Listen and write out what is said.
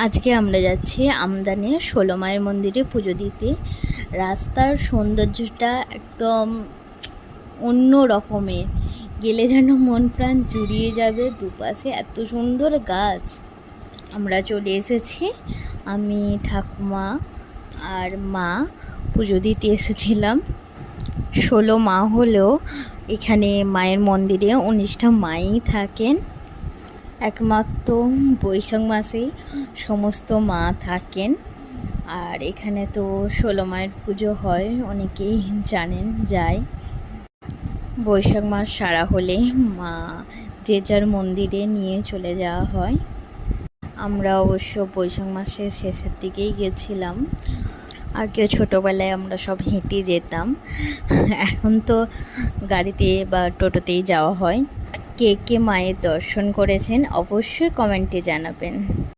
আজকে আমরা যাচ্ছি আমদানে ষোলো মায়ের মন্দিরে পুজো দিতে। রাস্তার সৌন্দর্যটা একদম অন্য রকমের, গেলে যেন মন প্রাণ জুড়িয়ে যাবে। দুপাশে এত সুন্দর গাছ। আমরা চলে এসেছি, আমি ঠাকুমা আর মা পুজো দিতে এসেছিলাম। 16 মা হলেও এখানে মায়ের মন্দিরে 19টা মাই থাকেন। একমাত্র বৈশাখ মাসেই সমস্ত মা থাকেন। আর এখানে তো 16 মায়ের পুজো হয়, অনেকেই জানেন। যায় বৈশাখ মাস সারা হলে মা যে যার মন্দিরে নিয়ে চলে যাওয়া হয়। আমরা অবশ্য বৈশাখ মাসের শেষের দিকেই গেছিলাম। আগে ছোটোবেলায় আমরা সব হেঁটে যেতাম, এখন তো গাড়িতে বা টোটোতেই যাওয়া হয়। কে কে মায়ের দর্শন করেছেন অবশ্যই কমেন্টে জানাবেন।